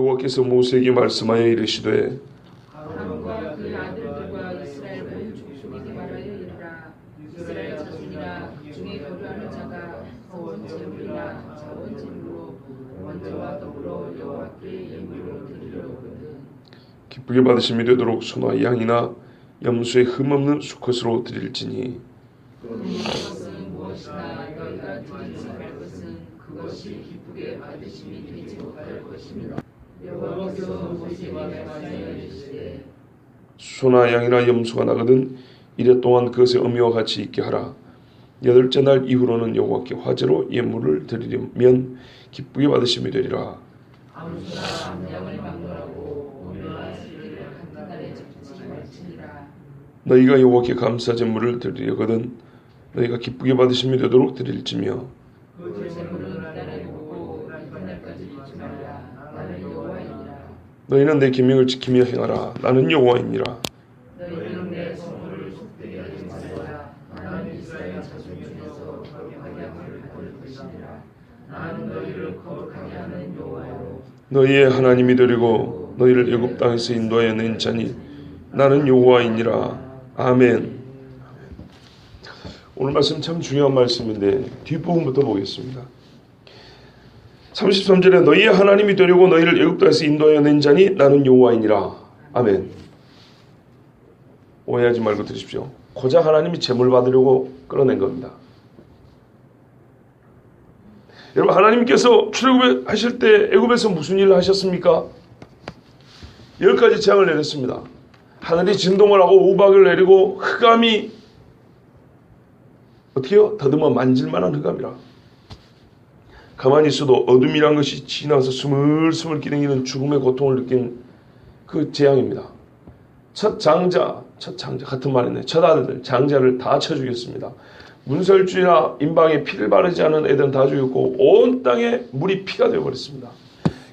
여호와께서 모세에게 말씀하여 이르시되 아론과 그 아들들과 이스라엘 온 족속에게 말하여 이르라. 이스라엘 자손이라 중에 거류하는 자가 서원 제물이나 자원 제물로 번제와 더불어 여호와께 예물로 드리려거든. 기쁘게 받으심이 되도록 소나 양이나 염소의 흠없는 수컷으로 드릴지니 것은 무엇이나 너희가 드리지 말 것은 그것이 기쁘게 받으심이 되지 못할 것입니다. 여호와께서 모세에게 말하여 이르시되 소나 양이나 염소가 나거든 이래 동안 그것의 의미와 같이 있게 하라. 여덟째 날 이후로는 여호와께 화제로 예물을 드리면 기쁘게 받으심이 되리라. 아무소나 암양을 막론하고 오늘날 세일을 한 달에 잡지 말지니라. 너희가 여호와께 감사 제물을 드리려거든 너희가 기쁘게 받으심이 되도록 드릴지며 그 제물은 한 달에 보고 이튿날까지 잊지 말라. 나는 여호와이니라. 너희는 내 계명을 지키며 행하라. 나는 여호와이니라. 너희는 내 성물을 속되게 하지 말라. 나는 이스라엘 자손 중에서 거룩하게 함을 받을 것이니라. 나는 너희를 거룩하게 하는 여호와요. 너희의 하나님이 되리고 너희를 애굽 땅에서 인도하여 낸 자니 나는 여호와이니라. 아멘. 오늘 말씀 참 중요한 말씀인데 뒷부분부터 보겠습니다. 33절에 너희의 하나님이 되려고 너희를 애굽 땅에서 인도하여 낸 자니 나는 여호와이니라. 아멘. 오해하지 말고 들으십시오. 고작 하나님이 제물 받으려고 끌어낸 겁니다. 여러분, 하나님께서 출애굽하실 때 애굽에서 무슨 일을 하셨습니까? 10가지 재앙을 내렸습니다. 하늘이 진동을 하고 우박을 내리고 흑암이 어떻게요? 더듬어 만질만한 흑암이라. 가만히 있어도 어둠이란 것이 지나서 스물스물 기능이는 죽음의 고통을 느낀 그 재앙입니다. 첫 장자 같은 말이네. 첫 아들들 장자를 다 쳐 죽였습니다. 문설주나 임방에 피를 바르지 않은 애들은 다 죽였고 온 땅에 물이 피가 되어버렸습니다.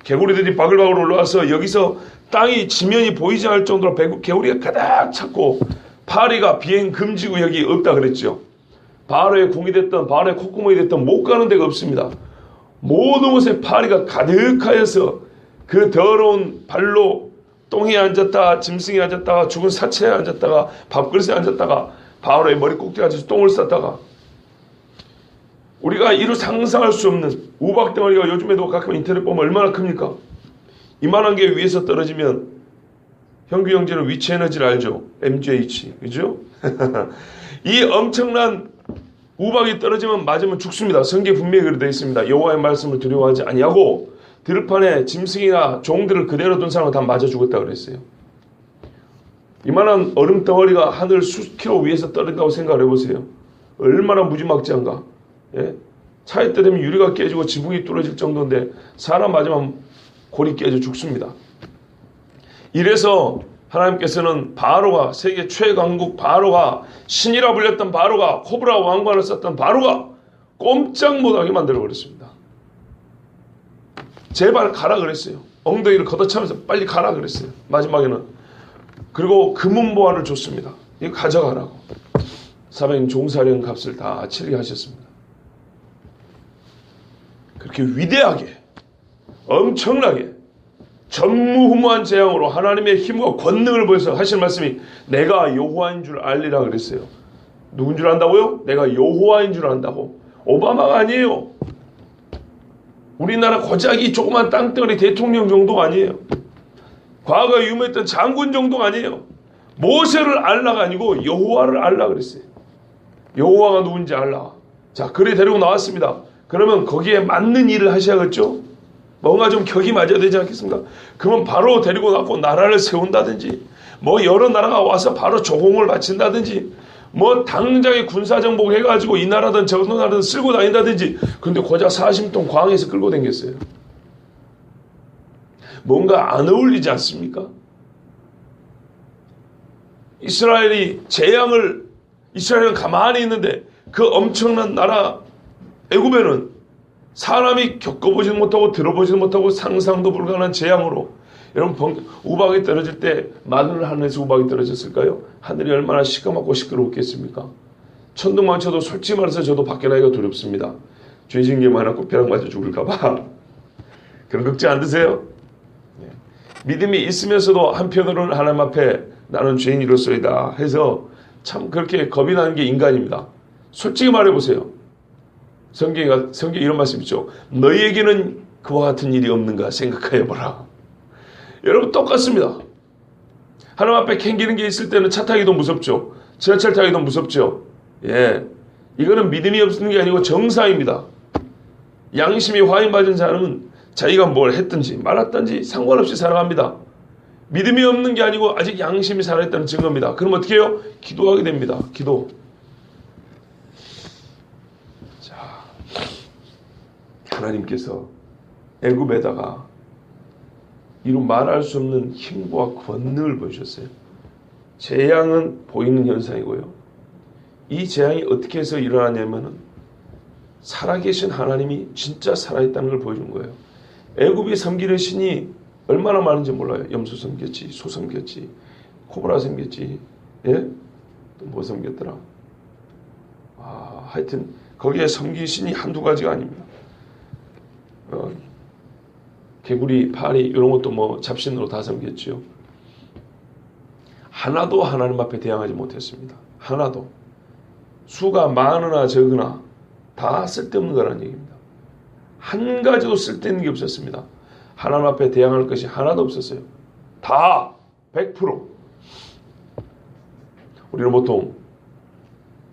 개구리들이 바글바글 올라와서 여기서 땅이 지면이 보이지 않을 정도로 개구리가 가득 찼고 파리가 비행 금지 구역이 없다 그랬죠. 바로의 궁이 됐던 바로의 콧구멍이 됐던 못 가는 데가 없습니다. 모든 곳에 파리가 가득하여서 그 더러운 발로 똥에 앉았다가 짐승에 앉았다가 죽은 사체에 앉았다가 밥그릇에 앉았다가 바로의 머리 꼭대기에 앉아서 똥을 쌌다가 우리가 이루 상상할 수 없는 우박덩어리가 요즘에도 가끔 인터넷 보면 얼마나 큽니까? 이만한 게 위에서 떨어지면 형규 형제는 위치 에너지를 알죠? MGH 그죠? 이 엄청난 우박이 떨어지면 맞으면 죽습니다. 성경에 분명히 그렇게 되어 있습니다. 여호와의 말씀을 두려워하지 아니하고 들판에 짐승이나 종들을 그대로 둔 사람은 다 맞아 죽었다 그랬어요. 이만한 얼음 덩어리가 하늘 수십 킬로 위에서 떨어진다고 생각을 해보세요. 얼마나 무지막지한가. 예? 차에 때리면 유리가 깨지고 지붕이 뚫어질 정도인데 사람 맞으면 골이 깨져 죽습니다. 이래서 하나님께서는 바로가 세계 최강국 바로가 신이라 불렸던 바로가 코브라 왕관을 썼던 바로가 꼼짝 못하게 만들어버렸습니다. 제발 가라 그랬어요. 엉덩이를 걷어차면서 빨리 가라 그랬어요. 마지막에는. 그리고 금은보화를 줬습니다. 이거 가져가라고. 사방인 종사령 값을 다 치르게 하셨습니다. 그렇게 위대하게 엄청나게 전무후무한 재앙으로 하나님의 힘과 권능을 보여서 하실 말씀이 내가 여호와인 줄 알리라 그랬어요. 누군 줄 안다고요? 내가 여호와인 줄 안다고. 오바마가 아니에요. 우리나라 고작이 조그만 땅덩어리 대통령 정도가 아니에요. 과거에 유명했던 장군 정도가 아니에요. 모세를 알라가 아니고 여호와를 알라 그랬어요. 여호와가 누군지 알라. 자, 그래 데리고 나왔습니다. 그러면 거기에 맞는 일을 하셔야겠죠? 뭔가 좀 격이 맞아야 되지 않겠습니까? 그러면 바로 데리고 나고 나라를 세운다든지 뭐 여러 나라가 와서 바로 조공을 바친다든지 뭐 당장에 군사정복 해가지고 이 나라든 저 나라든 쓸고 다닌다든지. 근데 고작 40톤 광에서 끌고 다녔어요. 뭔가 안 어울리지 않습니까? 이스라엘은 가만히 있는데 그 엄청난 나라 애굽에는 사람이 겪어보지도 못하고 들어보지도 못하고 상상도 불가능한 재앙으로 여러분 우박이 떨어질 때 마늘 하늘에서 우박이 떨어졌을까요? 하늘이 얼마나 시커멓고 시끄러웠겠습니까? 천둥만 쳐도 솔직히 말해서 저도 밖에 나기가 두렵습니다. 죄진 게 많았고 벼락 맞아 죽을까봐. 그런 걱정 안 드세요? 믿음이 있으면서도 한편으로는 하나님 앞에 나는 죄인이로소이다 해서 참 그렇게 겁이 나는 게 인간입니다. 솔직히 말해보세요. 성경에 이런 말씀 있죠. 너희에게는 그와 같은 일이 없는가 생각해보라. 여러분 똑같습니다. 하나님 앞에 캥기는 게 있을 때는 차 타기도 무섭죠. 지하철 타기도 무섭죠. 예, 이거는 믿음이 없는 게 아니고 정상입니다. 양심이 화인받은 자는 자기가 뭘 했든지 말았든지 상관없이 살아갑니다. 믿음이 없는 게 아니고 아직 양심이 살아있다는 증거입니다. 그럼 어떻게 해요? 기도하게 됩니다. 기도. 자, 하나님께서 애굽에다가 이루 말할 수 없는 힘과 권능을 보여주셨어요. 재앙은 보이는 현상이고요. 이 재앙이 어떻게 해서 일어나냐면은 살아계신 하나님이 진짜 살아있다는 걸 보여준 거예요. 애굽이 섬기는 신이 얼마나 많은지 몰라요. 염소 섬겼지, 소 섬겼지, 코브라 섬겼지, 예? 또 뭐 섬겼더라. 하여튼 거기에 섬긴 신이 한두 가지가 아닙니다. 개구리, 파리 이런 것도 뭐 잡신으로 다 섬겼죠. 하나도 하나님 앞에 대항하지 못했습니다. 하나도. 수가 많으나 적으나 다 쓸데없는 거라는 얘기입니다. 한 가지도 쓸데있는 게 없었습니다. 하나님 앞에 대항할 것이 하나도 없었어요. 다 100%. 우리는 보통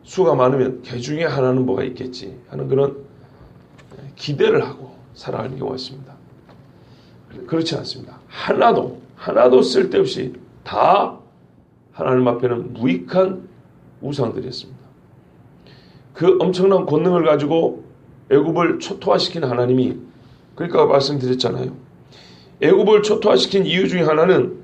수가 많으면 개 중에 하나는 뭐가 있겠지 하는 그런 기대를 하고 살아가는 경우가 있습니다. 그렇지 않습니다. 하나도 쓸데없이 다 하나님 앞에는 무익한 우상들이었습니다. 그 엄청난 권능을 가지고 애굽을 초토화시킨 하나님이, 그러니까 말씀드렸잖아요. 애굽을 초토화시킨 이유 중에 하나는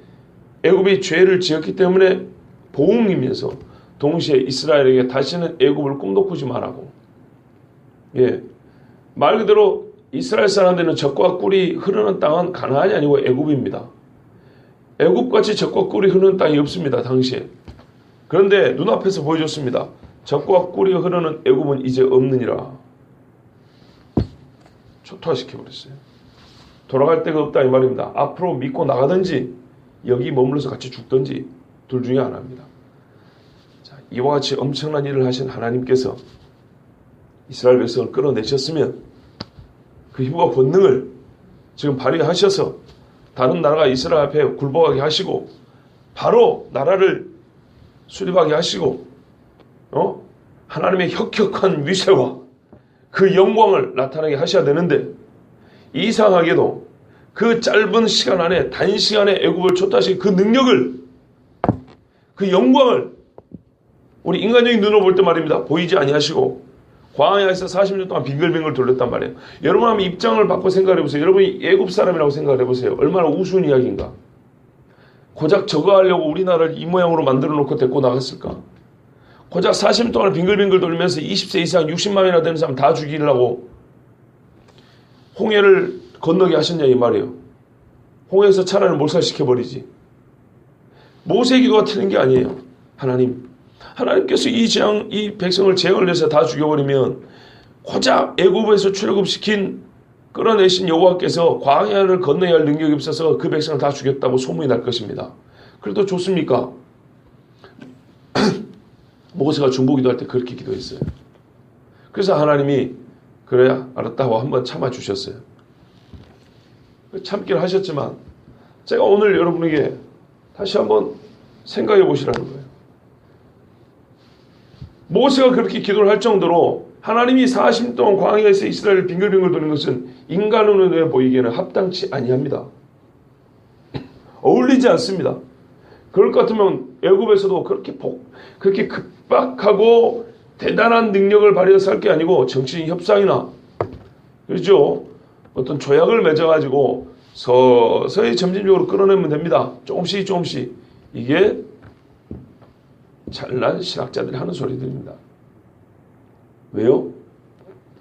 애굽이 죄를 지었기 때문에 보응이면서 동시에 이스라엘에게 다시는 애굽을 꿈도 꾸지 말라고. 예, 말 그대로 이스라엘 사람들은 젖과 꿀이 흐르는 땅은 가나안이 아니고 애굽입니다. 애굽같이 젖과 꿀이 흐르는 땅이 없습니다. 당시에. 그런데 눈앞에서 보여줬습니다. 젖과 꿀이 흐르는 애굽은 이제 없느니라. 초토화시켜버렸어요. 돌아갈 데가 없다 이 말입니다. 앞으로 믿고 나가든지 여기 머물러서 같이 죽든지 둘 중에 하나입니다. 자, 이와 같이 엄청난 일을 하신 하나님께서 이스라엘 백성을 끌어내셨으면 그 힘과 권능을 지금 발휘하셔서 다른 나라가 이스라엘 앞에 굴복하게 하시고 바로 나라를 수립하게 하시고 하나님의 혁혁한 위세와 그 영광을 나타나게 하셔야 되는데 이상하게도 그 짧은 시간 안에 단시간에 애굽을 초토화시킨 그 능력을 그 영광을 우리 인간적인 눈으로 볼 때 말입니다. 보이지 아니하시고 광야에서 40년 동안 빙글빙글 돌렸단 말이에요. 여러분 한번 입장을 바꿔 생각해 보세요. 여러분이 애굽 사람이라고 생각해 보세요. 얼마나 우스운 이야기인가. 고작 저거 하려고 우리나라를 이 모양으로 만들어 놓고 데리고 나갔을까. 고작 40년 동안 빙글빙글 돌면서 20세 이상 60만이나 되는 사람 다 죽이려고 홍해를 건너게 하셨냐 이 말이에요. 홍해에서 차라리 몰살시켜버리지. 모세의 기도가 틀린 게 아니에요. 하나님께서 이 백성을 재앙을 내서 다 죽여버리면 고작 애굽에서 출애굽시킨 끌어내신 여호와께서 광야를 건너야 할 능력이 없어서 그 백성을 다 죽였다고 소문이 날 것입니다. 그래도 좋습니까? 모세가 중보기도할 때 그렇게 기도했어요. 그래서 하나님이 그래야 알았다고 한번 참아주셨어요. 참기를 하셨지만 제가 오늘 여러분에게 다시 한번 생각해 보시라는 거예요. 모세가 그렇게 기도를 할 정도로 하나님이 40년 동안 광야에서 이스라엘을 빙글빙글 도는 것은 인간으로 보이기에는 합당치 아니합니다. 어울리지 않습니다. 그럴 것 같으면 애굽에서도 그렇게 급박하고 대단한 능력을 발휘해서 할 게 아니고 정치인 협상이나 그렇죠. 어떤 조약을 맺어가지고 서서히 점진적으로 끌어내면 됩니다. 조금씩 이게 잘난 신학자들이 하는 소리들입니다. 왜요?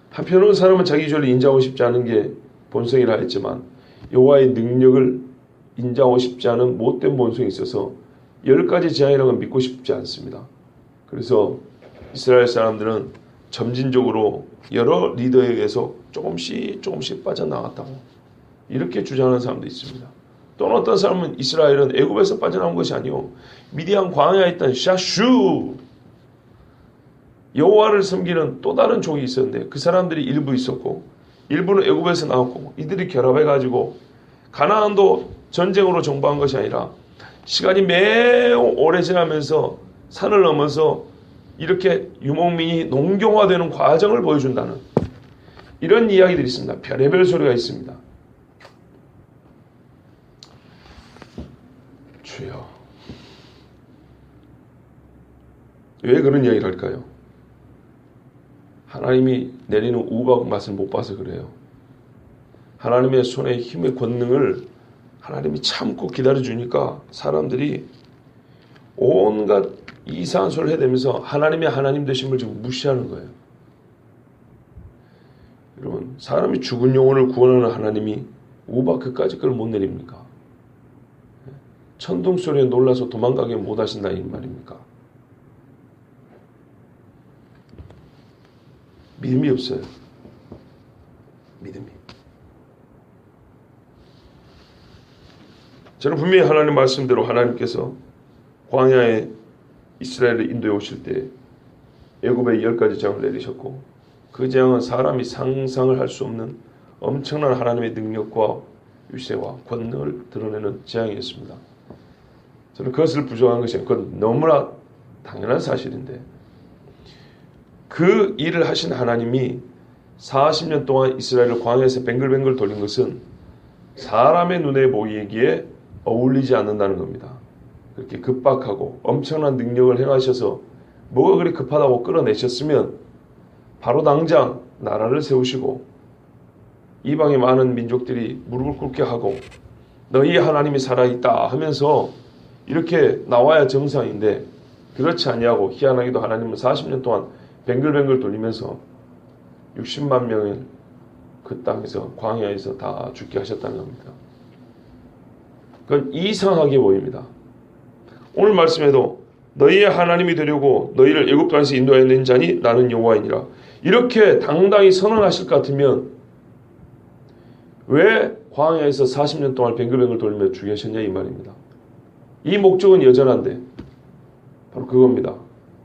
한편으로는 사람은 자기 죄를 인정하고 싶지 않은 게 본성이라 했지만 여호와의 능력을 인정하고 싶지 않은 못된 본성이 있어서 10가지 재앙이라는 건 믿고 싶지 않습니다. 그래서 이스라엘 사람들은 점진적으로 여러 리더에게서 조금씩 빠져나갔다고 이렇게 주장하는 사람도 있습니다. 또는 어떤 사람은 이스라엘은 애굽에서 빠져나온 것이 아니요 미디안 광야에 있던 샤슈 여호와를 섬기는 또 다른 족이 있었는데 그 사람들이 일부 있었고 일부는 애굽에서 나왔고 이들이 결합해가지고 가나안도 전쟁으로 정복한 것이 아니라 시간이 매우 오래 지나면서 산을 넘어서 이렇게 유목민이 농경화되는 과정을 보여준다는 이런 이야기들이 있습니다. 별의별 소리가 있습니다. 주여, 왜 그런 이야기를 할까요? 하나님이 내리는 우박 맛을 못 봐서 그래요. 하나님의 손의 힘의 권능을 하나님이 참고 기다려주니까 사람들이 온갖 이상한 소리를 해대면서 하나님의 하나님 되심을 지금 무시하는 거예요. 여러분, 사람이 죽은 영혼을 구원하는 하나님이 우박 그까지 걸 못 내립니까? 천둥 소리에 놀라서 도망가게 못 하신다 이 말입니까? 믿음이 없어요. 믿음이. 저는 분명히 하나님 말씀대로 하나님께서 광야에 이스라엘을 인도해 오실 때 애굽에 10가지 재앙을 내리셨고 그 재앙은 사람이 상상을 할 수 없는 엄청난 하나님의 능력과 유세와 권능을 드러내는 재앙이었습니다. 저는 그것을 부정한 것이 아니고 그건 너무나 당연한 사실인데 그 일을 하신 하나님이 40년 동안 이스라엘을 광야에서 뱅글뱅글 돌린 것은 사람의 눈에 보이기에 어울리지 않는다는 겁니다. 그렇게 급박하고 엄청난 능력을 행하셔서 뭐가 그리 급하다고 끌어내셨으면 바로 당장 나라를 세우시고 이방의 많은 민족들이 무릎을 꿇게 하고 너희 하나님이 살아있다 하면서 이렇게 나와야 정상인데 그렇지 아니하고 희한하게도 하나님은 40년 동안 뱅글뱅글 돌리면서 60만 명을 그 땅에서 광야에서 다 죽게 하셨다는 겁니다. 그건 이상하게 보입니다. 오늘 말씀에도 너희의 하나님이 되려고 너희를 애굽 땅에서 인도하여 낸 자니 나는 여호와이니라 이렇게 당당히 선언하실 것 같으면 왜 광야에서 40년 동안 뱅글뱅글 돌리며 죽게 하셨냐 이 말입니다. 이 목적은 여전한데 바로 그겁니다.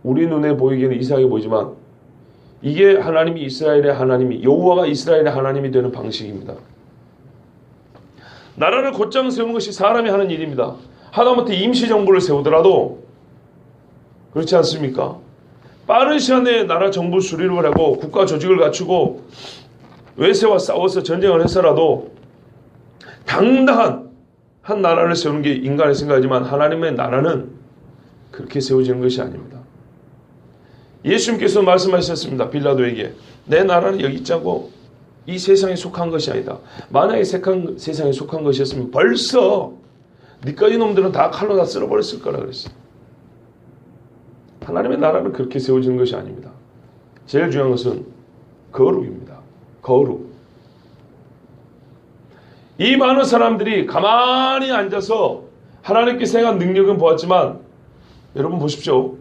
우리 눈에 보이기에는 이상하게 보이지만 이게 하나님이 이스라엘의 하나님이 여호와가 이스라엘의 하나님이 되는 방식입니다. 나라를 곧장 세우는 것이 사람이 하는 일입니다. 하다못해 임시정부를 세우더라도 그렇지 않습니까? 빠른 시간 내에 나라 정부 수립을 하고 국가 조직을 갖추고 외세와 싸워서 전쟁을 해서라도 당당한 한 나라를 세우는 게 인간의 생각이지만 하나님의 나라는 그렇게 세워지는 것이 아닙니다. 예수님께서 말씀하셨습니다. 빌라도에게 내 나라는 여기 있지 않고 이 세상에 속한 것이 아니다. 만약에 세상에 속한 것이었으면 벌써 니까지 놈들은 다 칼로 다 쓸어버렸을 거라 그랬어요. 하나님의 나라는 그렇게 세워지는 것이 아닙니다. 제일 중요한 것은 거룩입니다. 거룩. 이 많은 사람들이 가만히 앉아서 하나님께서 행한 능력은 보았지만 여러분 보십시오.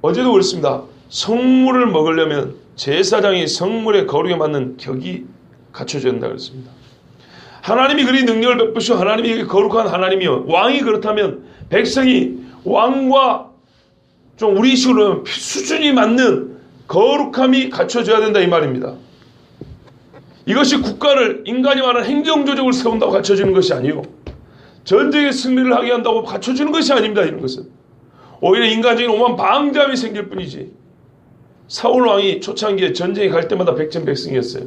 어제도 그랬습니다. 성물을 먹으려면 제사장이 성물의 거룩에 맞는 격이 갖춰져야 된다고 그랬습니다. 하나님이 그리 능력을 베푸시고 하나님이 거룩한 하나님이요. 왕이 그렇다면 백성이 왕과 좀 우리식으로 수준이 맞는 거룩함이 갖춰져야 된다 이 말입니다. 이것이 국가를 인간이 말하는 행정조직을 세운다고 갖춰지는 것이 아니요. 전쟁의 승리를 하게 한다고 갖춰지는 것이 아닙니다. 이런 것은. 오히려 인간적인 오만 방자함이 생길 뿐이지. 사울 왕이 초창기에 전쟁에 갈 때마다 백전백승이었어요.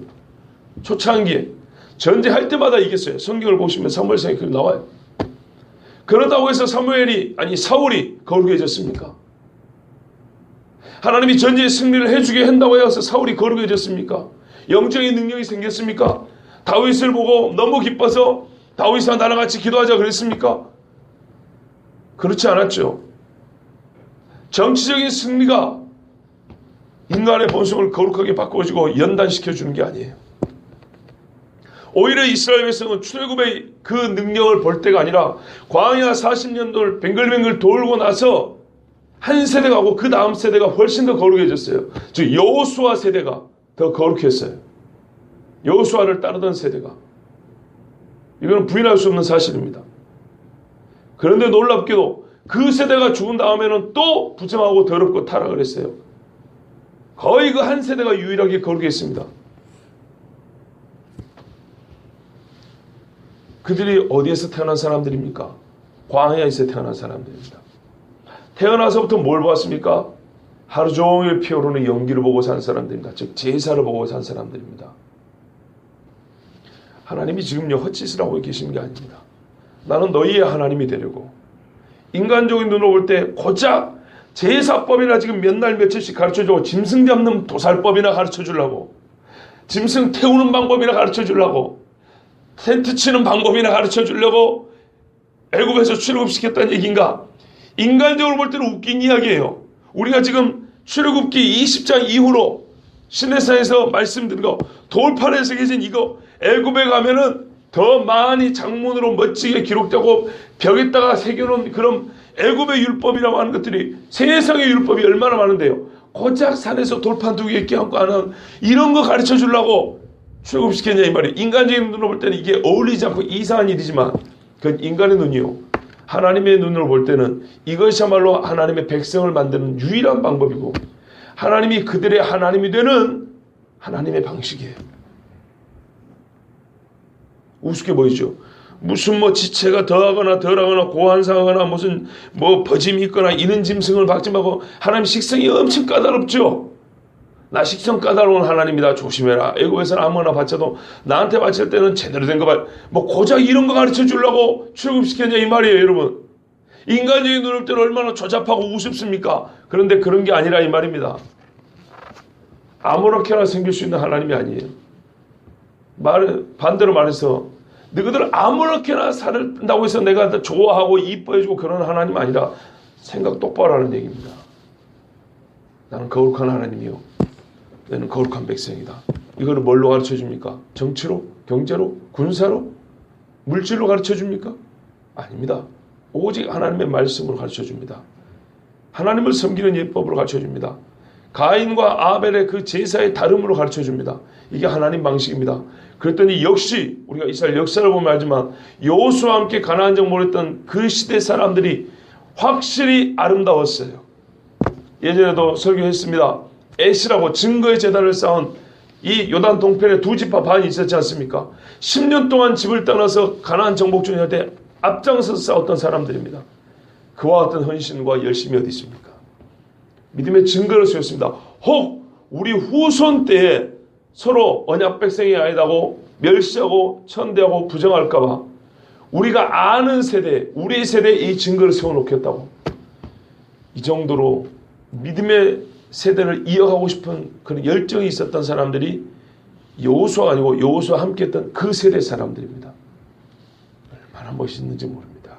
초창기에 전쟁할 때마다 이겼어요. 성경을 보시면 사무엘상에 그렇게 나와요. 그렇다고 해서 사울이 거룩해졌습니까? 하나님이 전쟁의 승리를 해주게 한다고 해서 사울이 거룩해졌습니까? 영적인 능력이 생겼습니까? 다윗을 보고 너무 기뻐서 다윗과 나랑 같이 기도하자 그랬습니까? 그렇지 않았죠. 정치적인 승리가 인간의 본성을 거룩하게 바꿔주고 연단시켜주는 게 아니에요. 오히려 이스라엘 백성은 출애굽의 그 능력을 볼 때가 아니라 광야 40년도를 뱅글뱅글 돌고 나서 한 세대가 하고 그 다음 세대가 훨씬 더 거룩해졌어요. 즉 여호수아 세대가 더 거룩했어요. 여호수아를 따르던 세대가. 이거는 부인할 수 없는 사실입니다. 그런데 놀랍게도 그 세대가 죽은 다음에는 또 부정하고 더럽고 타락을 했어요. 거의 그 한 세대가 유일하게 거룩히 했습니다. 그들이 어디에서 태어난 사람들입니까? 광야에서 태어난 사람들입니다. 태어나서부터 뭘 보았습니까? 하루 종일 피어오르는 연기를 보고 산 사람들입니다. 즉 제사를 보고 산 사람들입니다. 하나님이 지금요 헛짓을 하고 계시는 게 아닙니다. 나는 너희의 하나님이 되려고 인간적인 눈으로 볼 때 고작 제사법이나 지금 몇 날 며칠씩 가르쳐주고 짐승 잡는 도살법이나 가르쳐주려고 짐승 태우는 방법이나 가르쳐주려고 텐트 치는 방법이나 가르쳐주려고 애굽에서 출애굽시켰다는 얘기인가? 인간적으로 볼 때는 웃긴 이야기예요. 우리가 지금 출애굽기 20장 이후로 시내산에서 말씀드린 거 돌판에서 계신 이거 애굽에 가면은 더 많이 장문으로 멋지게 기록되고 벽에다가 새겨놓은 그런 애굽의 율법이라고 하는 것들이 세상의 율법이 얼마나 많은데요. 고작 산에서 돌판 두 개 껴안고 하는 이런 거 가르쳐 주려고 출애굽시켰냐 이 말이에요. 인간적인 눈으로 볼 때는 이게 어울리지 않고 이상한 일이지만 그건 인간의 눈이요. 하나님의 눈으로 볼 때는 이것이야말로 하나님의 백성을 만드는 유일한 방법이고 하나님이 그들의 하나님이 되는 하나님의 방식이에요. 우습게 보이죠. 무슨 뭐 지체가 더하거나 덜하거나 고한상하거나 무슨 뭐 버짐이 있거나 이런 짐승을 박지 말고 하나님 식성이 엄청 까다롭죠. 나 식성 까다로운 하나님이다 조심해라. 애굽에서는 아무거나 바쳐도 나한테 바칠 때는 제대로 된 거 봐. 뭐 고작 이런 거 가르쳐 주려고 출애굽시켰냐 이 말이에요 여러분. 인간적인 눈을 때는 얼마나 조잡하고 우습습니까? 그런데 그런 게 아니라 이 말입니다. 아무렇게나 생길 수 있는 하나님이 아니에요. 반대로 말해서 너희들 아무렇게나 살다고 해서 내가 좋아하고 이뻐해주고 그런 하나님 아니라 생각 똑바로 하는 얘기입니다. 나는 거룩한 하나님이요. 너는 거룩한 백성이다. 이거를 뭘로 가르쳐 줍니까? 정치로? 경제로? 군사로? 물질로 가르쳐 줍니까? 아닙니다. 오직 하나님의 말씀으로 가르쳐 줍니다. 하나님을 섬기는 예법으로 가르쳐 줍니다. 가인과 아벨의 그 제사의 다름으로 가르쳐 줍니다. 이게 하나님 방식입니다. 그랬더니 역시 우리가 이스라엘 역사를 보면 알지만 여호수아와 함께 가나안 정복을 했던 그 시대 사람들이 확실히 아름다웠어요. 예전에도 설교했습니다. 에시라고 증거의 제단을 쌓은 이 요단 동편에 두 지파 반이 있었지 않습니까? 10년 동안 집을 떠나서 가나안 정복 중일 때 앞장서서 싸웠던 사람들입니다. 그와 같은 헌신과 열심이 어디 있습니까? 믿음의 증거를 세웠습니다. 혹 우리 후손 때에 서로 언약 백성이 아니다고 멸시하고 천대하고 부정할까봐 우리가 아는 세대, 우리 세대에 이 증거를 세워놓겠다고 이 정도로 믿음의 세대를 이어가고 싶은 그런 열정이 있었던 사람들이 여호수아가 아니고 여호수아와 함께했던 그 세대 사람들입니다. 얼마나 멋있는지 모릅니다.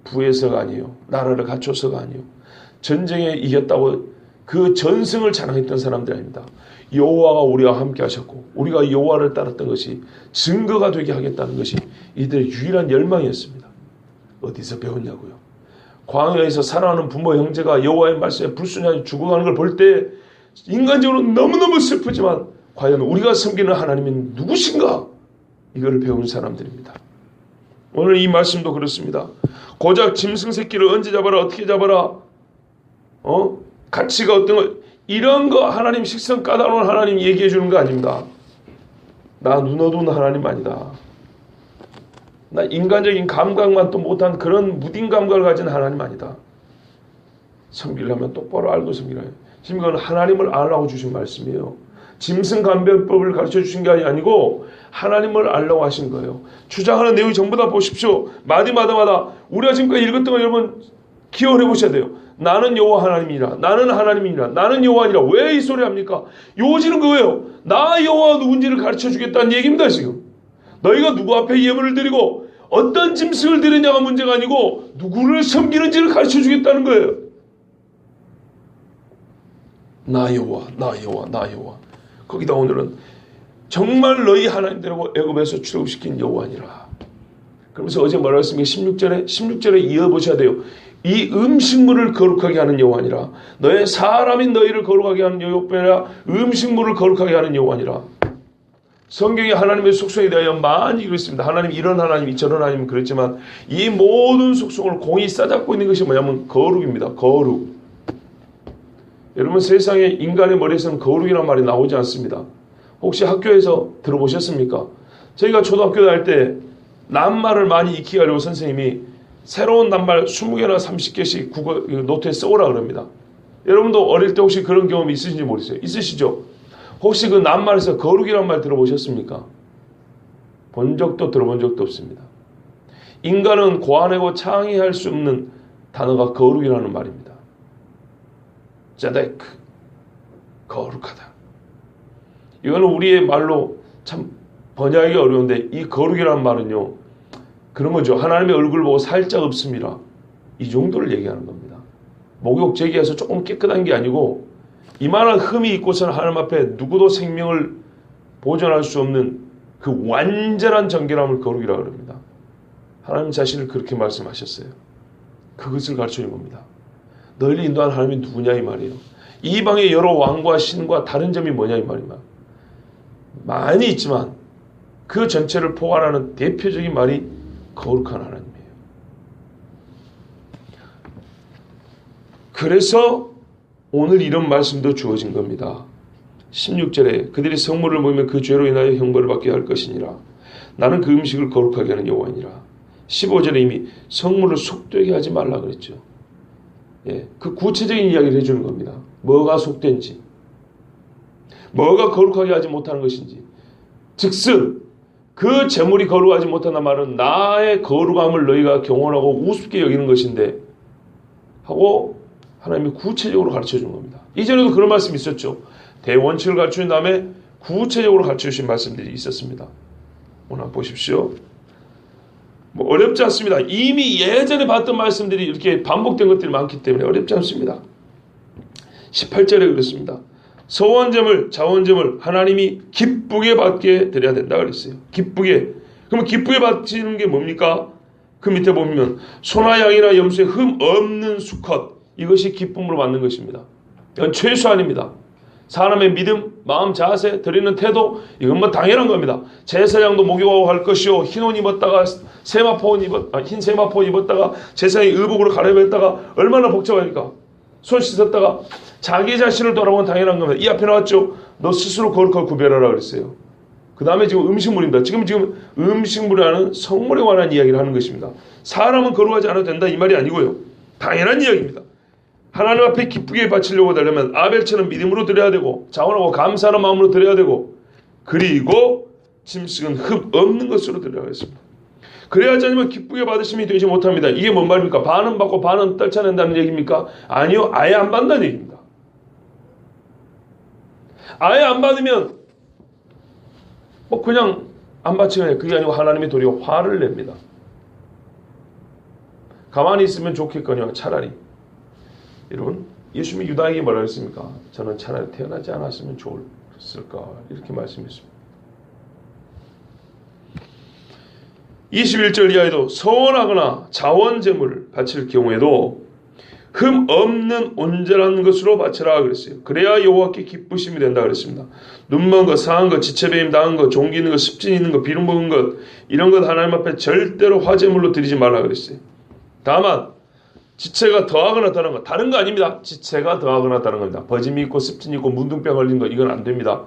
부에서가 아니에요. 나라를 갖춰서가 아니에요. 전쟁에 이겼다고 그 전승을 자랑했던 사람들 아닙니다. 여호와가 우리와 함께 하셨고 우리가 여호와를 따랐던 것이 증거가 되게 하겠다는 것이 이들의 유일한 열망이었습니다. 어디서 배웠냐고요? 광야에서 살아가는 부모 형제가 여호와의 말씀에 불순종하여 죽어가는 걸 볼 때 인간적으로 너무너무 슬프지만 과연 우리가 섬기는 하나님이 누구신가? 이거를 배운 사람들입니다. 오늘 이 말씀도 그렇습니다. 고작 짐승 새끼를 언제 잡아라 어떻게 잡아라 가치가 어떤 거 이런 거 하나님 식성 까다로운 하나님 얘기해 주는 거 아닙니다. 나 눈 어두운 하나님 아니다. 나 인간적인 감각만 또 못한 그런 무딘 감각을 가진 하나님 아니다. 섬기려면 똑바로 알고 섬기라. 지금 이건 하나님을 알라고 주신 말씀이에요. 짐승 감별법을 가르쳐 주신 게 아니고 하나님을 알라고 하신 거예요. 주장하는 내용이 전부 다 보십시오. 마디마다마다 우리가 지금까지 읽었던 거 여러분 기억을 해보셔야 돼요. 나는 여호와 하나님이라. 나는 하나님이라. 나는 여호와니라. 왜 이 소리 합니까? 요지는 그거예요. 나 여호와 누군지를 가르쳐 주겠다는 얘기입니다. 지금 너희가 누구 앞에 예물을 드리고 어떤 짐승을 드리냐가 문제가 아니고 누구를 섬기는지를 가르쳐 주겠다는 거예요. 나 여호와, 나 여호와, 나 여호와. 거기다 오늘은 정말 너희 하나님 되라고 애굽에서 출애굽시킨 여호와니라. 그러면서 어제 뭐라고 했습니까? 16절에 이어보셔야 돼요. 이 음식물을 거룩하게 하는 여호와니라. 너의 사람인 너희를 거룩하게 하는 여호와니라. 음식물을 거룩하게 하는 여호와니라. 성경에 하나님의 속성에 대하여 많이 그랬습니다. 하나님 이런 하나님, 저런 하나님 그랬지만 이 모든 속성을 공이 싸잡고 있는 것이 뭐냐면 거룩입니다. 거룩. 여러분 세상에 인간의 머리에서는 거룩이라는 말이 나오지 않습니다. 혹시 학교에서 들어보셨습니까? 저희가 초등학교 다닐 때 낱말을 많이 익히게 하려고 선생님이 새로운 낱말 20개나 30개씩 국어 노트에 써오라 그럽니다. 여러분도 어릴 때 혹시 그런 경험이 있으신지 모르겠어요. 있으시죠? 혹시 그 낱말에서 거룩이란 말 들어보셨습니까? 본 적도 들어본 적도 없습니다. 인간은 고안하고 창의할 수 없는 단어가 거룩이라는 말입니다. 자데크, 거룩하다. 이거는 우리의 말로 참 번역하기 어려운데 이 거룩이라는 말은요. 그런 거죠. 하나님의 얼굴 보고 살짝 없습니다. 이 정도를 얘기하는 겁니다. 목욕 제기해서 조금 깨끗한 게 아니고 이만한 흠이 있고서는 하나님 앞에 누구도 생명을 보존할 수 없는 그 완전한 정결함을 거룩이라고 합니다. 하나님 자신을 그렇게 말씀하셨어요. 그것을 가르쳐주는 겁니다. 널리 인도한 하나님이 누구냐 이 말이에요. 이방의 여러 왕과 신과 다른 점이 뭐냐 이 말입니다. 많이 있지만 그 전체를 포괄하는 대표적인 말이 거룩한 하나님이에요. 그래서 오늘 이런 말씀도 주어진 겁니다. 16절에 그들이 성물을 먹으면 그 죄로 인하여 형벌을 받게 할 것이니라. 나는 그 음식을 거룩하게 하는 여호와니라. 15절에 이미 성물을 속되게 하지 말라 그랬죠. 예, 그 구체적인 이야기를 해주는 겁니다. 뭐가 속된지, 뭐가 거룩하게 하지 못하는 것인지. 즉슨 그 재물이 거룩하지 못한다는 말은 나의 거룩함을 너희가 경원하고 우습게 여기는 것인데 하고 하나님이 구체적으로 가르쳐준 겁니다. 이전에도 그런 말씀이 있었죠. 대원칙을 가르쳐준 다음에 구체적으로 가르쳐주신 말씀들이 있었습니다. 오늘 보십시오. 뭐 어렵지 않습니다. 이미 예전에 봤던 말씀들이 이렇게 반복된 것들이 많기 때문에 어렵지 않습니다. 18절에 그랬습니다. 서원제물, 자원제물 하나님이 기쁘게 받게 드려야 된다 그랬어요. 기쁘게. 그러면 기쁘게 바치는 게 뭡니까? 그 밑에 보면 소나 양이나 염소의 흠 없는 수컷, 이것이 기쁨으로 받는 것입니다. 이건 최소한입니다. 사람의 믿음, 마음, 자세, 드리는 태도, 이건 뭐 당연한 겁니다. 제사장도 목욕하고 할 것이요, 흰 옷 입었다가 흰 세마포 입었다가 제사장의 의복으로 갈아입었다가 얼마나 복잡하니까. 손 씻었다가 자기 자신을 돌아보면 당연한 겁니다. 이 앞에 나왔죠. 너 스스로 거룩하고 구별하라 그랬어요. 그 다음에 지금 음식물입니다. 지금 음식물이라는 성물에 관한 이야기를 하는 것입니다. 사람은 거룩하지 않아도 된다 이 말이 아니고요. 당연한 이야기입니다. 하나님 앞에 기쁘게 바치려고 하려면 아벨처럼 믿음으로 드려야 되고 자원하고 감사하는 마음으로 드려야 되고 그리고 짐승은 흠 없는 것으로 드려야 하겠습니다. 그래야 하지 않으면 기쁘게 받으심이 되지 못합니다. 이게 뭔 말입니까? 반은 받고 반은 떨쳐낸다는 얘기입니까? 아니요. 아예 안 받는다는 얘기입니다. 아예 안 받으면 뭐 그냥 안 바치면 그게 아니고 하나님이 도리어 화를 냅니다. 가만히 있으면 좋겠거니와 차라리 여러분 예수님이 유다에게 뭐라고 했습니까? 저는 차라리 태어나지 않았으면 좋을까 이렇게 말씀했습니다. 21절 이하에도 서원하거나 자원제물을 바칠 경우에도 흠 없는 온전한 것으로 바치라 그랬어요. 그래야 여호와께 기쁘심이 된다 그랬습니다. 눈먼 것, 상한 것, 지체배임 당한 것, 종기 있는 것, 습진 있는 것, 비름 먹은 것 이런 것 하나님 앞에 절대로 화제물로 드리지 말라 그랬어요. 다만 지체가 더하거나 다른 것, 다른 거 아닙니다. 지체가 더하거나 다른 겁니다. 버짐이 있고 습진이 있고 문둥병 걸린 거 이건 안 됩니다.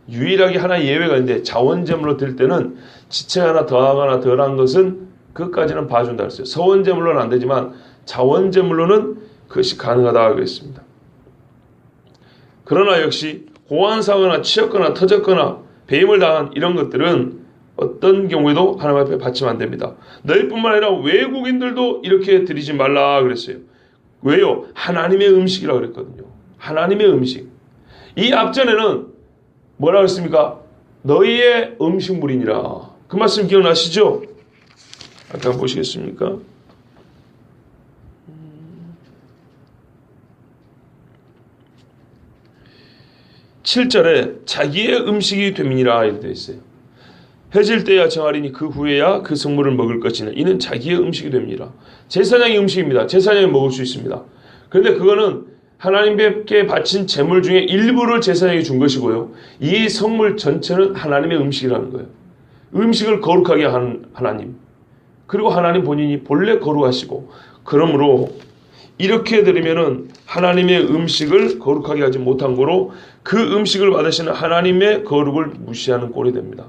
유일하게 하나 예외가 있는데 자원제물로 드릴 때는 지체가 하나 더하거나 덜한 것은 그것까지는 봐준다 그랬어요. 서원제물로는 안 되지만 자원제물로는 그것이 가능하다 그랬습니다. 그러나 역시 고안사거나 치였거나 터졌거나 배임을 당한 이런 것들은 어떤 경우에도 하나님 앞에 바치면 안 됩니다. 너희뿐만 아니라 외국인들도 이렇게 드리지 말라 그랬어요. 왜요? 하나님의 음식이라고 그랬거든요. 하나님의 음식. 이 앞전에는 뭐라고 했습니까? 너희의 음식물이니라. 그 말씀 기억나시죠? 아까 보시겠습니까? 7절에 자기의 음식이 됨이니라 이렇게 되어 있어요. 해질 때야 정하리니 그 후에야 그 성물을 먹을 것이나 이는 자기의 음식이 됩니다. 제사장의 음식입니다. 제사장이 먹을 수 있습니다. 그런데 그거는 하나님께 바친 제물 중에 일부를 제사장에게 준 것이고요. 이 성물 전체는 하나님의 음식이라는 거예요. 음식을 거룩하게 하는 하나님. 그리고 하나님 본인이 본래 거룩하시고, 그러므로 이렇게 드리면은 하나님의 음식을 거룩하게 하지 못한 거로 그 음식을 받으시는 하나님의 거룩을 무시하는 꼴이 됩니다.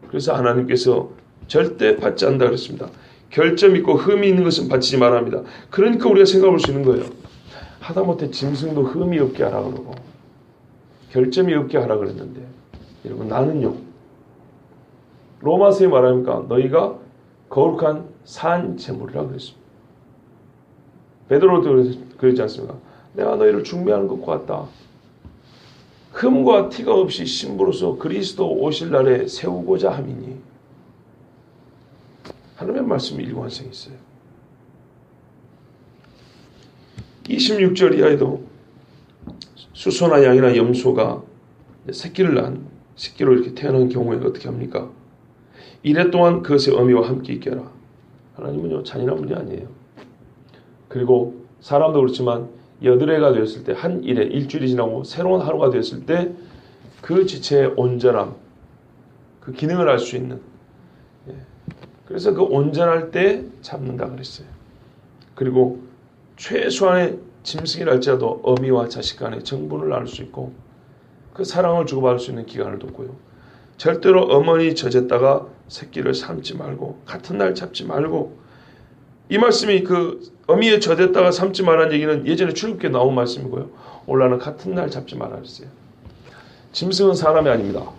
그래서 하나님께서 절대 받지 않는다 그랬습니다. 결점 있고 흠이 있는 것은 바치지 말아야 합니다. 그러니까 우리가 생각해 볼 수 있는 거예요. 하다못해 짐승도 흠이 없게 하라 그러고 결점이 없게 하라 그랬는데, 여러분, 나는요, 로마서에 말합니까? 너희가 거룩한 산 제물이라 그랬습니다. 베드로도 그러지 않습니까? 내가 너희를 중매하는 것과 같다. 흠과 티가 없이 신부로서 그리스도 오실 날에 세우고자 함이니. 하나님의 말씀이 일관성이 있어요. 26절 이하에도 수소나 양이나 염소가 새끼를 낳은 새끼로 이렇게 태어난 경우에 어떻게 합니까? 이래 동안 그것의 어미와 함께 있게 하라. 하나님은요, 잔인한 분이 아니에요. 그리고 사람도 그렇지만 여드레가 되었을 때, 한 일에 일주일이 지나고 새로운 하루가 되었을 때 그 지체의 온전함, 그 기능을 알 수 있는, 그래서 그 온전할 때 잡는다 그랬어요. 그리고 최소한의 짐승이라 할지라도 어미와 자식 간의 정분을 나눌 수 있고 그 사랑을 주고받을 수 있는 기간을 뒀고요. 절대로 어머니 젖에다가 새끼를 삶지 말고 같은 날 잡지 말고, 이 말씀이 그 어미의 젖에다가 삶지 말라는 얘기는 예전에 출애굽기에 나온 말씀이고요. 오늘날은 같은 날 잡지 말라 그랬어요. 짐승은 사람이 아닙니다.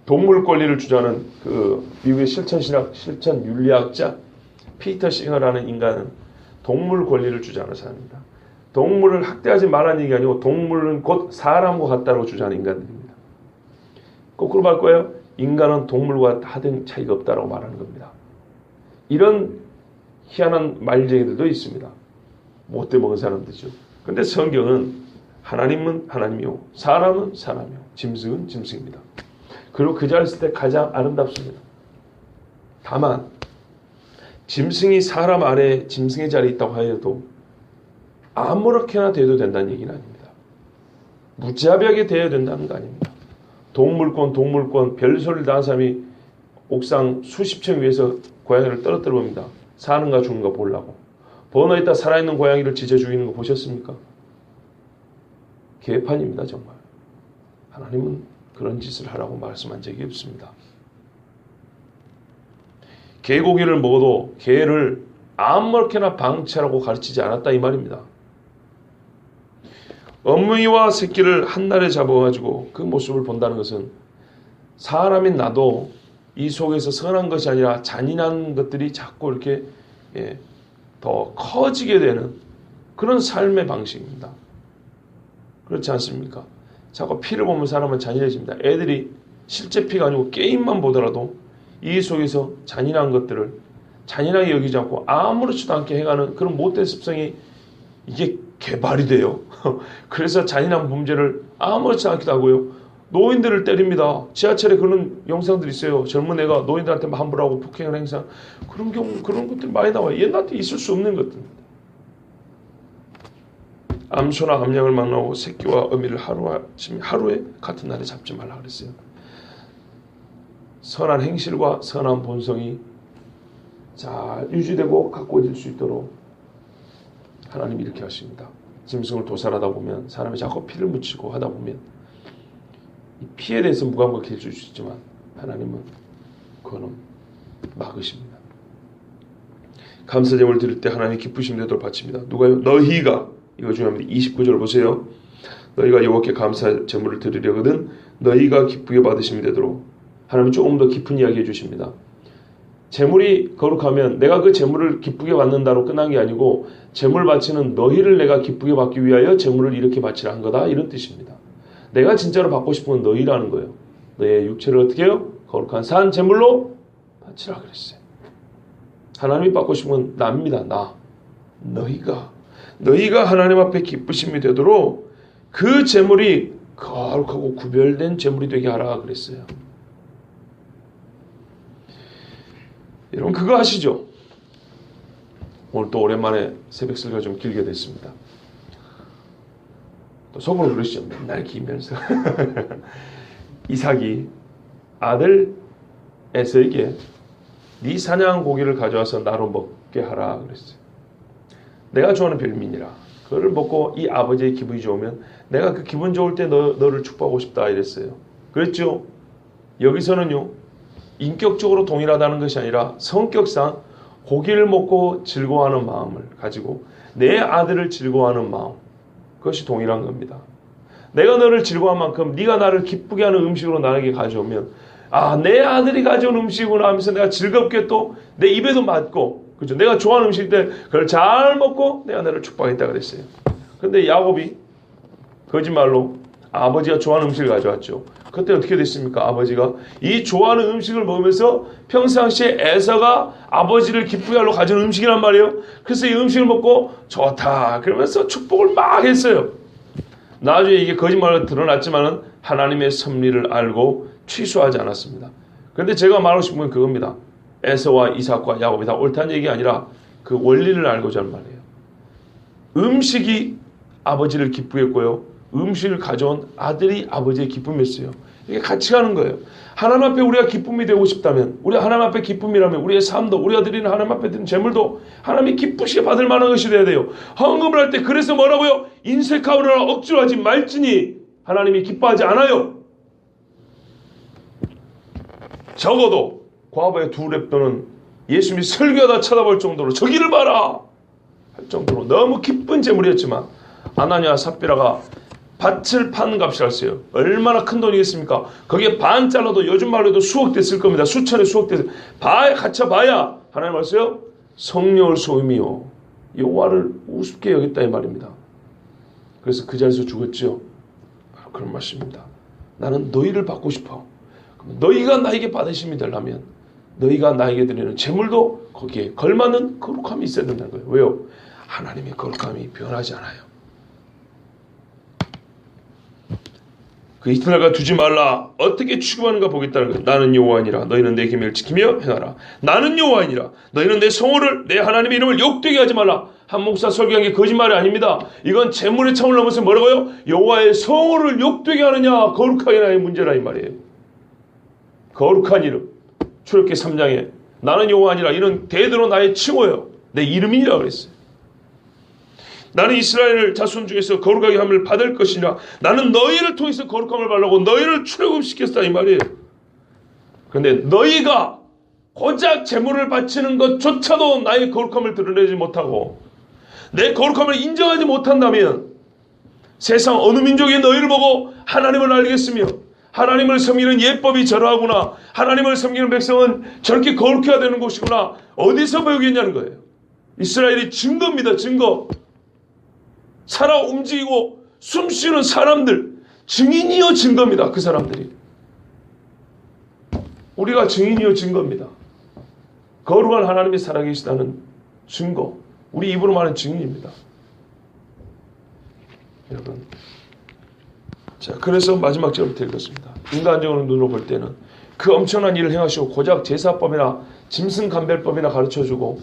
동물 권리를 주장하는 그 미국의 실천신학, 실천윤리학자 피터 싱어라는 인간은 동물 권리를 주장하는 사람입니다. 동물을 학대하지 말라는 얘기가 아니고 동물은 곧 사람과 같다고 주장하는 인간들입니다. 거꾸로 말 거예요. 인간은 동물과 하등 차이가 없다고 말하는 겁니다. 이런 희한한 말쟁이들도 있습니다. 못돼 먹은 사람들이죠. 그런데 성경은 하나님은 하나님이요, 사람은 사람이요, 짐승은 짐승입니다. 그리고 그 자리에 있을 때 가장 아름답습니다. 다만 짐승이 사람 아래 짐승의 자리에 있다고 하여도 아무렇게나 대해도 된다는 얘기는 아닙니다. 무자비하게 대해야 된다는 거 아닙니다. 동물권 별소리를 다 하는 사람이 옥상 수십 층 위에서 고양이를 떨어뜨려 봅니다. 사는가 죽는가 보려고. 번호에다 살아있는 고양이를 지져 죽이는 거 보셨습니까? 개판입니다, 정말. 하나님은 그런 짓을 하라고 말씀한 적이 없습니다. 개고기를 먹어도 개를 아무렇게나 방치하라고 가르치지 않았다, 이 말입니다. 어머니와 새끼를 한날에 잡아가지고 그 모습을 본다는 것은 사람인 나도 이 속에서 선한 것이 아니라 잔인한 것들이 자꾸 이렇게 더 커지게 되는 그런 삶의 방식입니다. 그렇지 않습니까? 자꾸 피를 보면 사람은 잔인해집니다. 애들이 실제 피가 아니고 게임만 보더라도 이 속에서 잔인한 것들을 잔인하게 여기지 않고 아무렇지도 않게 해가는 그런 못된 습성이 이게 개발이 돼요. 그래서 잔인한 범죄를 아무렇지 않기도 하고요. 노인들을 때립니다. 지하철에 그런 영상들이 있어요. 젊은 애가 노인들한테 함부로 하고 폭행을 행사, 그런 경우, 그런 것들이 많이 나와요. 옛날에 있을 수 없는 것들입니다. 암소나 암양을 망라하고 새끼와 어미를 하루에 같은 날에 잡지 말라 그랬어요. 선한 행실과 선한 본성이 잘 유지되고 가꿔질 수 있도록 하나님이 이렇게 하십니다. 짐승을 도살하다 보면 사람이 자꾸 피를 묻히고 하다 보면 이 피에 대해서 무감각해 줄 수 있지만 하나님은 그거는 막으십니다. 감사제물 드릴 때 하나님이 기쁘심 되도록 바칩니다. 누가요? 너희가, 이거 중요합니다. 29절 보세요. 너희가 여호와께 감사 제물을 드리려거든 너희가 기쁘게 받으심이 되도록. 하나님은 조금 더 깊은 이야기 해주십니다. 제물이 거룩하면 내가 그 제물을 기쁘게 받는다로 끝난 게 아니고 제물 바치는 너희를 내가 기쁘게 받기 위하여 제물을 이렇게 바치라 한 거다, 이런 뜻입니다. 내가 진짜로 받고 싶은 건 너희라는 거예요. 너의 육체를 어떻게 해요? 거룩한 산 제물로 바치라 그랬어요. 하나님이 받고 싶은 건 나입니다. 나. 너희가 하나님 앞에 기쁘심이 되도록 그 제물이 거룩하고 구별된 제물이 되게 하라 그랬어요. 여러분 그거 아시죠? 오늘 또 오랜만에 새벽 설교가 좀 길게 됐습니다. 속으로 그러시죠. 맨날 기면서. 이삭이 아들 에서에게 네 사냥한 고기를 가져와서 나로 먹게 하라 그랬어요. 내가 좋아하는 별미니라. 그거를 먹고 이 아버지의 기분이 좋으면 내가 그 기분 좋을 때 너를 축복하고 싶다 이랬어요. 그랬죠? 여기서는요. 인격적으로 동일하다는 것이 아니라 성격상 고기를 먹고 즐거워하는 마음을 가지고 내 아들을 즐거워하는 마음, 그것이 동일한 겁니다. 내가 너를 즐거워한 만큼 네가 나를 기쁘게 하는 음식으로 나에게 가져오면 내 아들이 가져온 음식이구나 하면서 내가 즐겁게 또 내 입에도 맞고, 그렇죠? 내가 좋아하는 음식일 때 그걸 잘 먹고 내가 너를 축복하겠다 그랬어요. 근데 야곱이 거짓말로 아버지가 좋아하는 음식을 가져왔죠. 그때 어떻게 됐습니까? 아버지가 이 좋아하는 음식을 먹으면서 평상시에 에서가 아버지를 기쁘게 하려고 가져온 음식이란 말이에요. 그래서 이 음식을 먹고 좋다 그러면서 축복을 막 했어요. 나중에 이게 거짓말로 드러났지만은 하나님의 섭리를 알고 취소하지 않았습니다. 그런데 제가 말하고 싶은 건 그겁니다. 에서와 이삭과 야곱이 다 옳다는 얘기가 아니라 그 원리를 알고자 하는 말이에요. 음식이 아버지를 기쁘게 했고요. 음식을 가져온 아들이 아버지의 기쁨이었어요. 이게 같이 가는 거예요. 하나님 앞에 우리가 기쁨이 되고 싶다면, 우리가 하나님 앞에 기쁨이라면 우리의 삶도, 우리가 드리는 하나님 앞에 드리는 재물도 하나님이 기쁘시게 받을 만한 것이 돼야 돼요. 헌금을 할 때 그래서 뭐라고요? 인색하오나 억지로 하지 말지니 하나님이 기뻐하지 않아요. 적어도 과거의 두 랩도는 예수님이 설교하다 쳐다볼 정도로 저기를 봐라 할 정도로 너무 기쁜 재물이었지만 아나니아 삽비라가 밭을 파는 값이라 했어요. 얼마나 큰 돈이겠습니까? 거기에 반 잘라도 요즘 말로 해도 수억 됐을 겁니다. 수천에 수억 됐을 갇혀봐야 하나님 말씀요 성령을 소임이요 여호와를 우습게 여겼다 이 말입니다. 그래서 그 자리에서 죽었죠. 바로 그런 말씀입니다. 나는 너희를 받고 싶어. 너희가 나에게 받으심이 되려면 너희가 나에게 드리는 재물도 거기에 걸맞는 거룩함이 있어야 된다는 거예요. 왜요? 하나님의 거룩함이 변하지 않아요. 그 이튿날과 두지 말라. 어떻게 취급하는가 보겠다는 거예요. 나는 여호와니라. 너희는 내 계명을 지키며 행하라. 나는 여호와니라. 너희는 내 성호를 내 하나님의 이름을 욕되게 하지 말라. 한 목사 설교한 게 거짓말이 아닙니다. 이건 재물의 차원을 넘어서 뭐라고요? 여호와의 성호를 욕되게 하느냐 거룩하게 하느냐의 문제라 이 말이에요. 거룩한 이름. 출애굽기 3장에 나는 여호와니라. 이는 대대로 나의 칭호예요. 내 이름이라 그랬어요. 나는 이스라엘 자손 중에서 거룩하게 함을 받을 것이니라. 나는 너희를 통해서 거룩함을 받으려고 너희를 출애굽시켰다 이 말이에요. 그런데 너희가 고작 재물을 바치는 것조차도 나의 거룩함을 드러내지 못하고 내 거룩함을 인정하지 못한다면 세상 어느 민족이 너희를 보고 하나님을 알겠으며 하나님을 섬기는 예법이 저러하구나. 하나님을 섬기는 백성은 저렇게 거룩해야 되는 것이구나. 어디서 배우겠냐는 거예요. 이스라엘이 증거입니다. 증거. 살아 움직이고 숨쉬는 사람들 증인이요 증거입니다. 그 사람들이 우리가 증인이요 증거입니다. 거룩한 하나님이 살아계시다는 증거, 우리 입으로 말하는 증인입니다. 여러분, 자 그래서 마지막 절부터 읽었습니다. 인간적으로 눈으로 볼 때는 그 엄청난 일을 행하시고 고작 제사법이나 짐승 감별법이나 가르쳐주고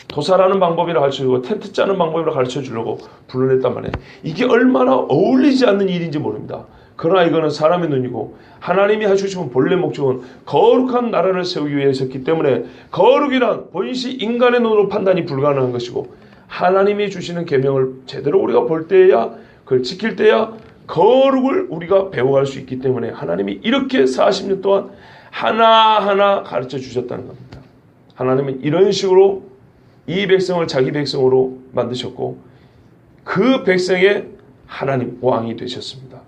도살하는 방법이라 가르쳐주고 텐트 짜는 방법이라 가르쳐주려고 불러냈단 말이에요. 이게 얼마나 어울리지 않는 일인지 모릅니다. 그러나 이거는 사람의 눈이고 하나님이 하시는 본래 목적은 거룩한 나라를 세우기 위해서였기 때문에 거룩이란 본시 인간의 눈으로 판단이 불가능한 것이고 하나님이 주시는 계명을 제대로 우리가 볼 때야 그걸 지킬 때야 거룩을 우리가 배워갈 수 있기 때문에 하나님이 이렇게 40년 동안 하나하나 가르쳐 주셨다는 겁니다. 하나님은 이런 식으로 이 백성을 자기 백성으로 만드셨고 그 백성의 하나님 왕이 되셨습니다.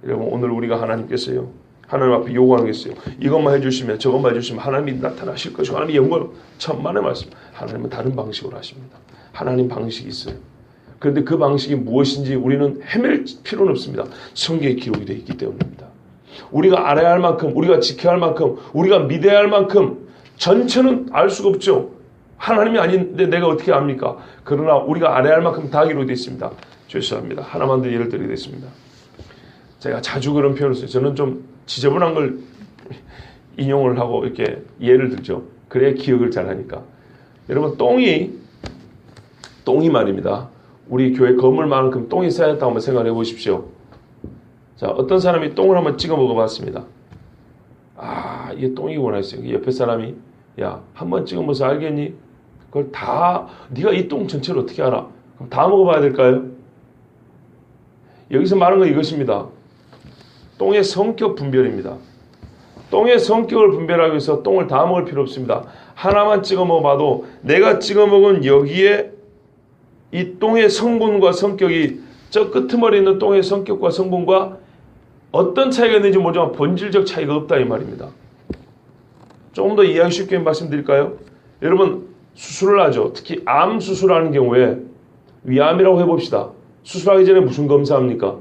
여러분 오늘 우리가 하나님께서요 하나님 앞에 요구하는 게 있어요. 이것만 해주시면 저것만 해주시면 하나님이 나타나실 것이고 하나님이 영광 천만의 말씀. 하나님은 다른 방식으로 하십니다. 하나님 방식이 있어요. 그런데 그 방식이 무엇인지 우리는 헤맬 필요는 없습니다. 성경에 기록이 되어 있기 때문입니다. 우리가 알아야 할 만큼 우리가 지켜야 할 만큼 우리가 믿어야 할 만큼 전체는 알 수가 없죠. 하나님이 아닌데 내가 어떻게 압니까? 그러나 우리가 알아야 할 만큼 다 기록되어 있습니다. 죄송합니다. 하나만 더 예를 드리겠습니다. 제가 자주 그런 표현을 써요. 저는 좀 지저분한 걸 인용을 하고 이렇게 예를 들죠. 그래야 기억을 잘하니까. 여러분 똥이 말입니다. 우리 교회 건물만큼 똥이 쌓였다고 한번 생각해 보십시오. 자, 어떤 사람이 똥을 한번 찍어 먹어봤습니다. 이게 똥이구나 했어요. 옆에 사람이, 야, 한번 찍어 먹어서 알겠니? 그걸 다, 네가 이 똥 전체를 어떻게 알아? 그럼 다 먹어봐야 될까요? 여기서 말하는 건 이것입니다. 똥의 성격 분별입니다. 똥의 성격을 분별하기 위해서 똥을 다 먹을 필요 없습니다. 하나만 찍어 먹어봐도 내가 찍어 먹은 여기에 이 똥의 성분과 성격이 저 끄트머리 있는 똥의 성격과 성분과 어떤 차이가 있는지 모르지만 본질적 차이가 없다 이 말입니다. 조금 더 이해하기 쉽게 말씀드릴까요? 여러분 수술을 하죠. 특히 암 수술하는 경우에 위암이라고 해봅시다. 수술하기 전에 무슨 검사합니까?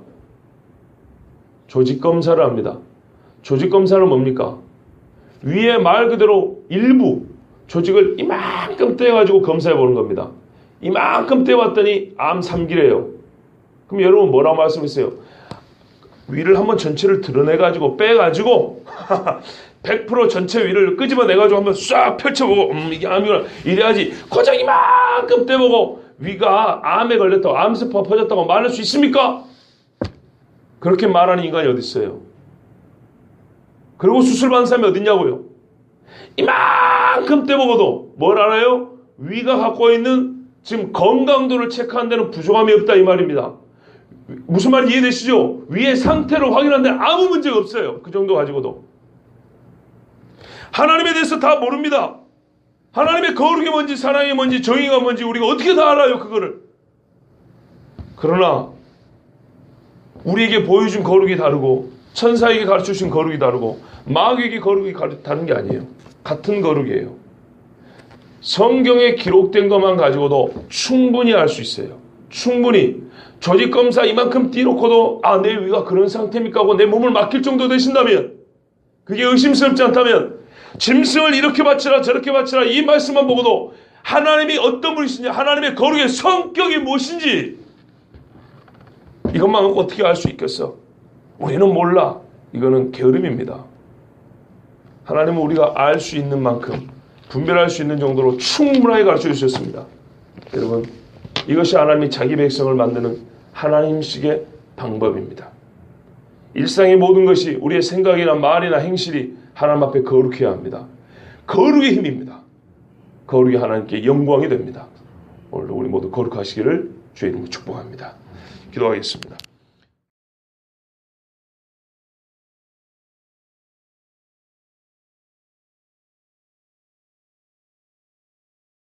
조직 검사를 합니다. 조직 검사는 뭡니까? 위에 말 그대로 일부 조직을 이만큼 떼가지고 검사해 보는 겁니다. 이만큼 떼봤더니 암 3기래요. 그럼 여러분 뭐라고 말씀했어요? 위를 한번 전체를 드러내가지고 빼가지고 100% 전체 위를 끄집어내가지고 한번 싹 펼쳐보고 이게 암이구나 이래야지 고작 이만큼 떼보고 위가 암에 걸렸다고 암세포가 퍼졌다고 말할 수 있습니까? 그렇게 말하는 인간이 어디 있어요? 그리고 수술받는 사람이 어딨냐고요? 이만큼 떼보고도 뭘 알아요? 위가 갖고 있는 지금 건강도를 체크하는 데는 부족함이 없다 이 말입니다. 무슨 말인지 이해되시죠? 위의 상태를 확인하는데 아무 문제가 없어요. 그 정도 가지고도. 하나님에 대해서 다 모릅니다. 하나님의 거룩이 뭔지 사랑이 뭔지 정의가 뭔지 우리가 어떻게 다 알아요 그거를. 그러나 우리에게 보여준 거룩이 다르고 천사에게 가르쳐주신 거룩이 다르고 마귀에게 거룩이 다른 게 아니에요. 같은 거룩이에요. 성경에 기록된 것만 가지고도 충분히 알 수 있어요. 충분히. 조직검사 이만큼 띄놓고도 내 위가 그런 상태입니까 하고 내 몸을 맡길 정도 되신다면 그게 의심스럽지 않다면 짐승을 이렇게 바치라 저렇게 바치라 이 말씀만 보고도 하나님이 어떤 분이신지 하나님의 거룩의 성격이 무엇인지 이것만 갖고 어떻게 알 수 있겠어? 우리는 몰라. 이거는 게으름입니다. 하나님은 우리가 알 수 있는 만큼 분별할 수 있는 정도로 충분하게 가르쳐 주셨습니다. 여러분 이것이 하나님이 자기 백성을 만드는 하나님식의 방법입니다. 일상의 모든 것이 우리의 생각이나 말이나 행실이 하나님 앞에 거룩해야 합니다. 거룩의 힘입니다. 거룩이 하나님께 영광이 됩니다. 오늘도 우리 모두 거룩하시기를 주의 이름으로 축복합니다. 기도하겠습니다.